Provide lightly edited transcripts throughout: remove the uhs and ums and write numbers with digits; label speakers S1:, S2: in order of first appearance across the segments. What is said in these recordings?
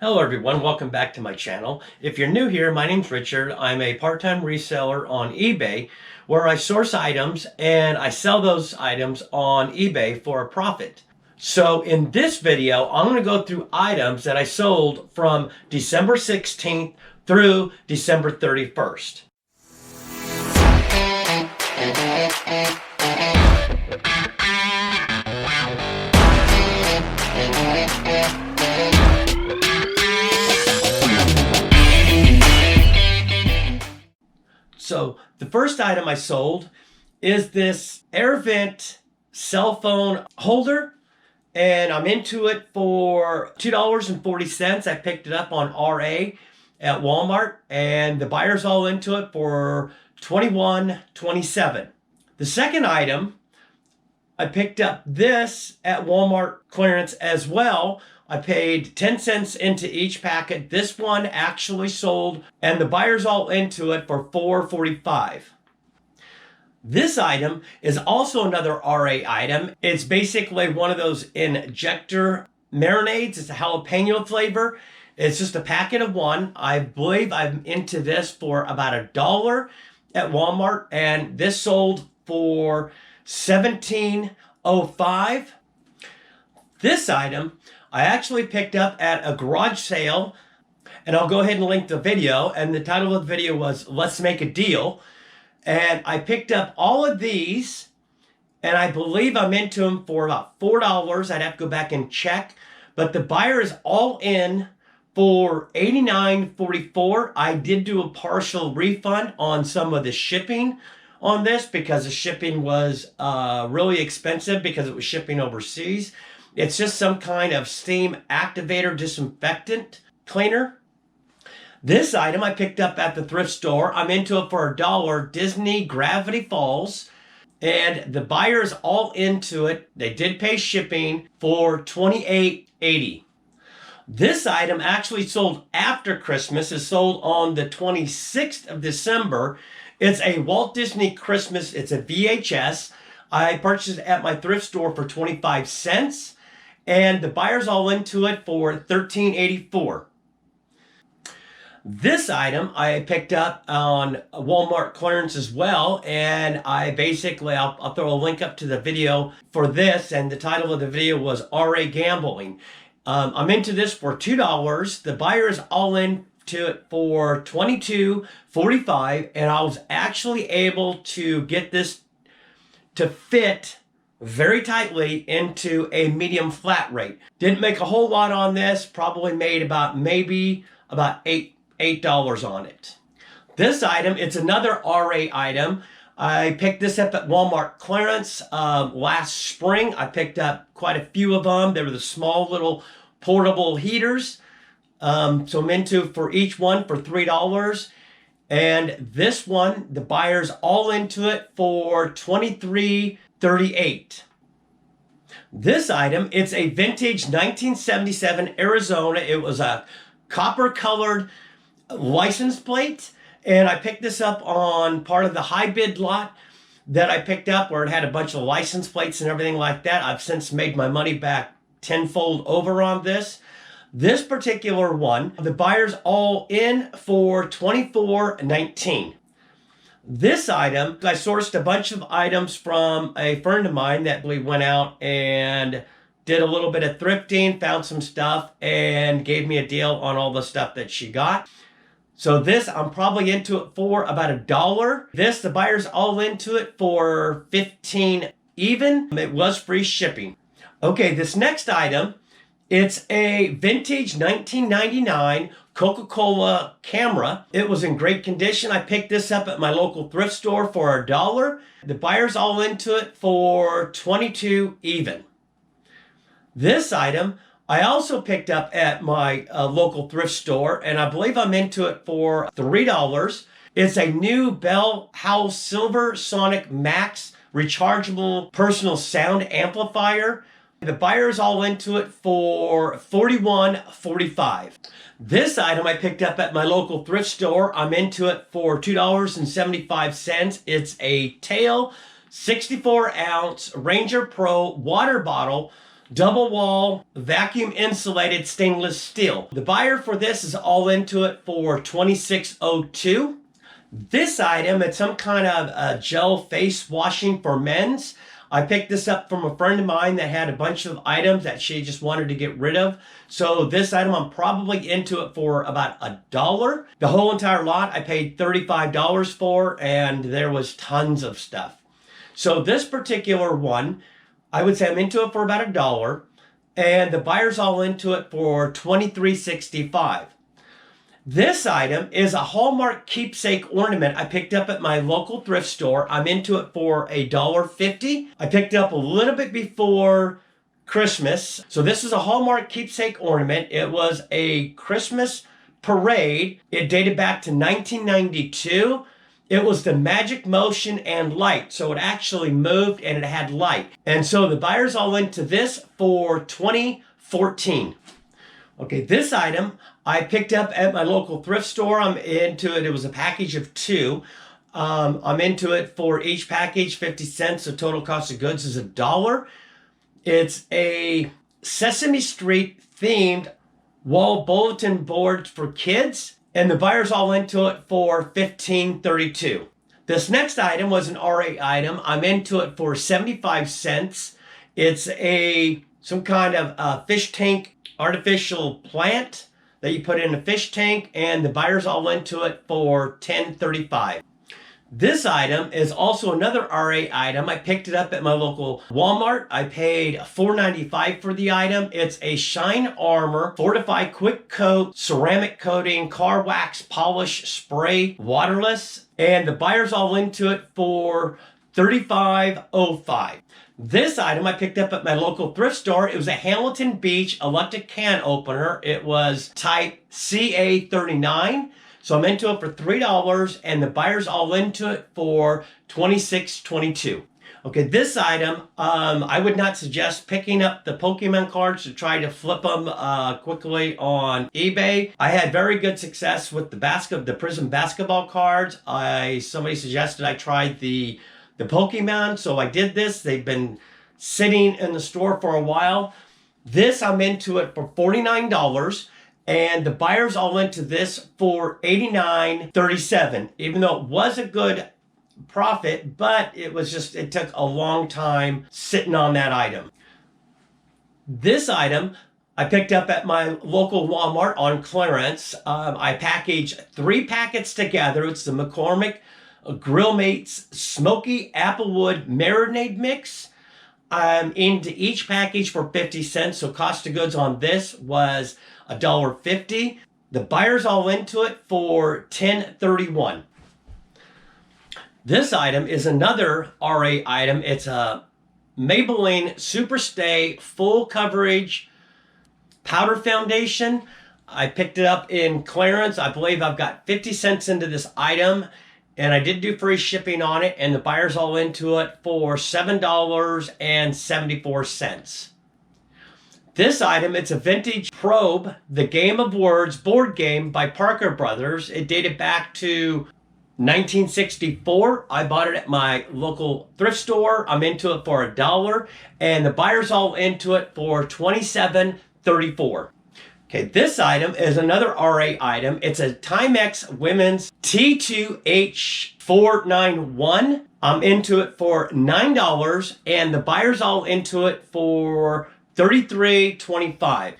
S1: Hello everyone, welcome back to my channel. If you're new here, my name's Richard. I'm a part-time reseller on eBay where I source items and I sell those items on eBay for a profit. So in this video, I'm going to go through items that I sold from December 16th through December 31st. So the first item I sold is this air vent cell phone holder, and I'm into it for $2.40. I picked it up on RA at Walmart, and the buyer's all into it for $21.27. The second item, I picked up this at Walmart clearance as well. I paid 10 cents into each packet. This one actually sold, and the buyer's all into it for $4.45. This item is also another RA item. It's basically one of those injector marinades. It's a jalapeno flavor. It's just a packet of one. I believe I'm into this for about $1 at Walmart, and this sold for $17.05. This item I actually picked up at a garage sale, and I'll go ahead and link the video, and the title of the video was Let's Make a Deal. And I picked up all of these, and I believe I'm into them for about $4. I'd have to go back and check, but the buyer is all in for $89.44. I did do a partial refund on some of the shipping on this because the shipping was really expensive because it was shipping overseas. It's just some kind of steam activator disinfectant cleaner. This item I picked up at the thrift store. I'm into it for $1. Disney Gravity Falls. And the buyer's all into it. They did pay shipping for $28.80. This item actually sold after Christmas. It's sold on the 26th of December. It's a Walt Disney Christmas. It's a VHS. I purchased it at my thrift store for 25 cents. And the buyer's all into it for $13.84. This item I picked up on Walmart clearance as well, and I basically, I'll throw a link up to the video for this, and the title of the video was RA Gambling. I'm into this for $2. The buyer is all into it for $22.45, and I was actually able to get this to fit very tightly into a medium flat rate. Didn't make a whole lot on this, probably made about $8 on it. This item, it's another RA item. I picked this up at Walmart clearance last spring. I picked up quite a few of them. They were the small little portable heaters. So I'm into for each one for $3. And this one, the buyer's all into it for $23.38. This item, it's a vintage 1977 Arizona. It was a copper colored license plate, and I picked this up on part of the high bid lot that I picked up where it had a bunch of license plates and everything like that. I've since made my money back tenfold over on this. This particular one, the buyer's all in for $24.19. This item, I sourced a bunch of items from a friend of mine that we went out and did a little bit of thrifting, found some stuff, and gave me a deal on all the stuff that she got. So this, I'm probably into it for about $1. This, the buyer's all into it for $15 even. It was free shipping. Okay, this next item, it's a vintage 1999 Coca-Cola camera. It was in great condition. I picked this up at my local thrift store for $1. The buyer's all into it for $22 even. This item I also picked up at my local thrift store, and I believe I'm into it for $3. It's a new Bell Howell Silver Sonic Max rechargeable personal sound amplifier. The buyer's all into it for $41.45. This item I picked up at my local thrift store. I'm into it for $2.75. It's a Tail 64-ounce Ranger Pro water bottle double wall, vacuum insulated stainless steel. The buyer for this is all into it for $26.02. This item, it's some kind of gel face washing for men's. I picked this up from a friend of mine that had a bunch of items that she just wanted to get rid of. So this item, I'm probably into it for about $1. The whole entire lot I paid $35 for, and there was tons of stuff. So this particular one, I would say I'm into it for about $1, and the buyer's all into it for $23.65. This item is a Hallmark keepsake ornament I picked up at my local thrift store. I'm into it for $1.50. I picked it up a little bit before Christmas. So this is a Hallmark keepsake ornament. It was a Christmas parade. It dated back to 1992. It was the magic motion and light. So it actually moved and it had light. And so the buyer's all into this for $20.14. Okay, this item I picked up at my local thrift store. I'm into it. It was a package of 2. I'm into it for each package 50 cents. The total cost of goods is $1. It's a Sesame Street themed wall bulletin board for kids, and the buyer's all into it for $15.32. This next item was an RA item. I'm into it for 75 cents. It's some kind of fish tank artificial plant that you put in a fish tank, and the buyer's all into it for $10.35. This item is also another RA item. I picked it up at my local Walmart. I paid $4.95 for the item. It's a Shine Armor Fortify Quick Coat Ceramic Coating Car Wax Polish Spray Waterless, and the buyer's all into it for $35.05. This item I picked up at my local thrift store. It was a Hamilton Beach electric can opener. It was type CA39. So I'm into it for $3, and the buyer's all into it for $26.22. Okay, this item, I would not suggest picking up the Pokemon cards to try to flip them quickly on eBay. I had very good success with the Prism basketball cards. Somebody suggested I tried the Pokemon, so I did this. They've been sitting in the store for a while. This, I'm into it for $49, and the buyer's all into this for $89.37, even though it was a good profit, but it took a long time sitting on that item. This item I picked up at my local Walmart on clearance. I packaged 3 packets together. It's the McCormick Grill Mates Smoky Applewood Marinade Mix. I'm into each package for 50 cents, so cost of goods on this was $1.50. The buyer's all into it for $10.31. This item is another RA item. It's a Maybelline Superstay Full Coverage Powder Foundation. I picked it up in clearance. I believe I've got 50 cents into this item, and I did do free shipping on it, and the buyer's all into it for $7.74. This item, it's a vintage Probe, the Game of Words board game by Parker Brothers. It dated back to 1964. I bought it at my local thrift store. I'm into it for $1, and the buyer's all into it for $27.34. Okay, this item is another RA item. It's a Timex Women's T2H491. I'm into it for $9, and the buyer's all into it for $33.25.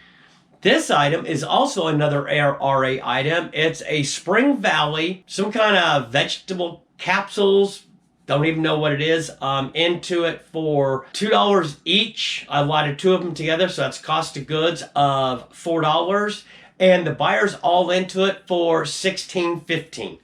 S1: This item is also another RA item. It's a Spring Valley, some kind of vegetable capsules. Don't even know what it is. Into it for $2 each. I allotted 2 of them together, so that's cost of goods of $4. And the buyer's all into it for $16.15.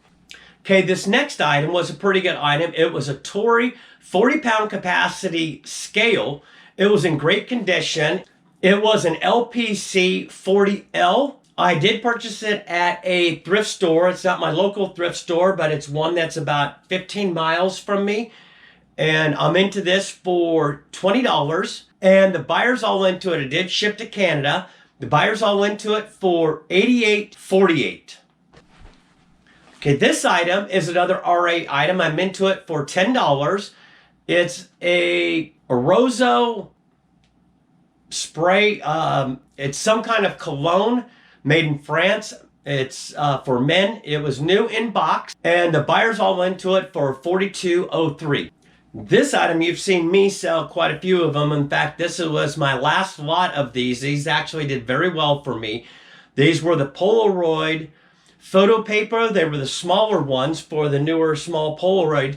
S1: Okay, this next item was a pretty good item. It was a Tory 40-pound capacity scale. It was in great condition. It was an LPC 40L. I did purchase it at a thrift store. It's not my local thrift store, but it's one that's about 15 miles from me. And I'm into this for $20. And the buyer's all into it. It did ship to Canada. The buyer's all into it for $88.48. Okay, this item is another RA item. I'm into it for $10. It's a Orozco spray. It's some kind of cologne made in France. It's for men. It was new in box, and the buyers all into it for $42.03. This item, you've seen me sell quite a few of them. In fact, this was my last lot of these. These actually did very well for me. These were the Polaroid Photo Paper. They were the smaller ones for the newer small Polaroid.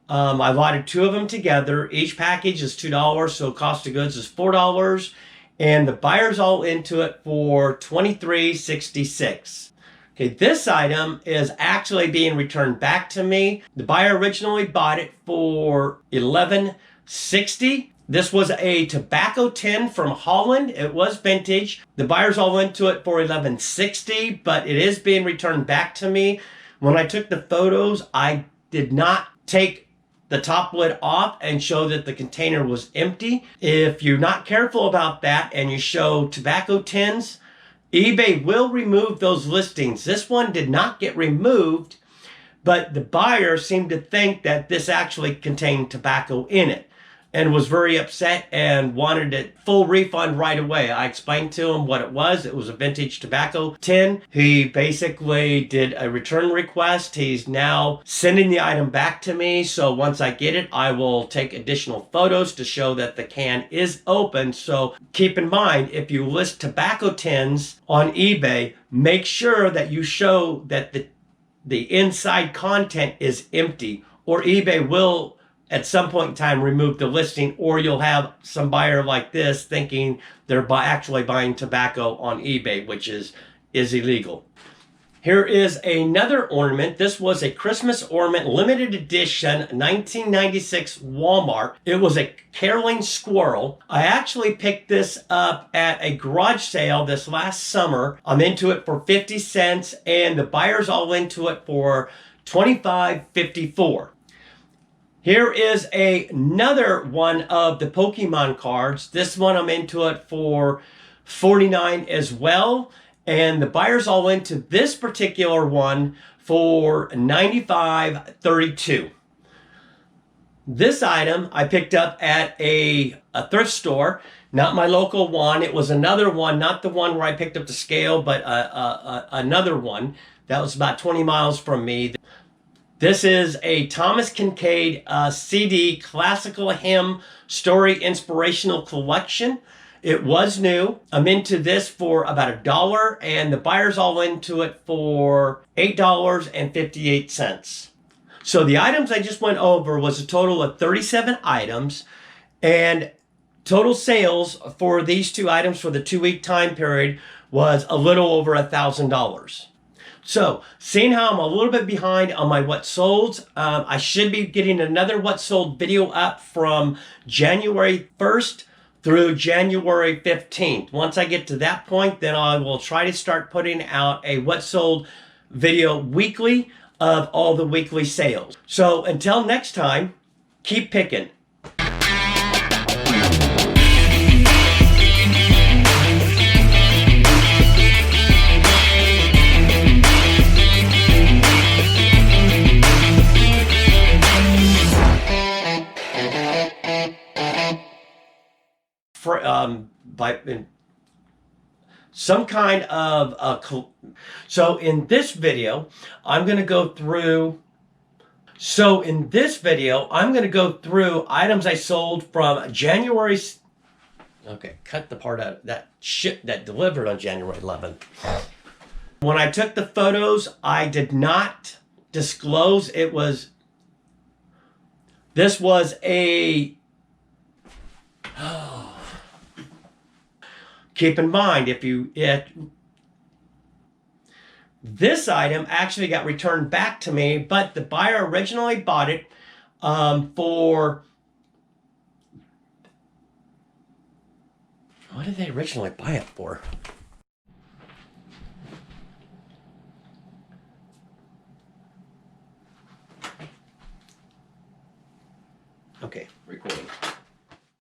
S1: I lotted 2 of them together. Each package is $2, so cost of goods is $4. And the buyer's all into it for $23.66. Okay, this item is actually being returned back to me. The buyer originally bought it for $11.60. This was a tobacco tin from Holland. It was vintage. The buyer's all into it for $11.60, but it is being returned back to me. When I took the photos, I did not take the top lid off and show that the container was empty. If you're not careful about that and you show tobacco tins, eBay will remove those listings. This one did not get removed, but the buyer seemed to think that this actually contained tobacco in it and was very upset and wanted a full refund right away. I explained to him what it was. It was a vintage tobacco tin. He basically did a return request. He's now sending the item back to me. So once I get it, I will take additional photos to show that the can is open. So keep in mind, if you list tobacco tins on eBay, make sure that you show that the inside content is empty, or eBay will at some point in time remove the listing, or you'll have some buyer like this thinking they're actually buying tobacco on eBay, which is illegal. Here is another ornament. This was a Christmas ornament, limited edition, 1996 Walmart. It was a caroling squirrel. I actually picked this up at a garage sale this last summer. I'm into it for 50 cents, and the buyer's all into it for $25.54. Here is another one of the Pokemon cards. This one I'm into it for $49 as well. And the buyer's all into this particular one for $95.32. This item I picked up at a thrift store, not my local one. It was another one, not the one where I picked up the scale, but another one that was about 20 miles from me. This is a Thomas Kincaid CD Classical Hymn Story Inspirational Collection. It was new. I'm into this for about $1, and the buyer's all into it for $8.58. So the items I just went over was a total of 37 items, and total sales for these 2 items for the 2-week time period was a little over $1,000. So, seeing how I'm a little bit behind on my what solds, I should be getting another what sold video up from January 1st through January 15th. Once I get to that point, then I will try to start putting out a what sold video weekly of all the weekly sales. So, until next time, keep picking. Some kind of so in this video I'm going to go through items I sold from January. Okay, cut the part out that shit that delivered on January 11th. When I took the photos, I did not disclose it was. This was a. Keep in mind, this item actually got returned back to me, but the buyer originally bought it for. What did they originally buy it for? Okay, recording.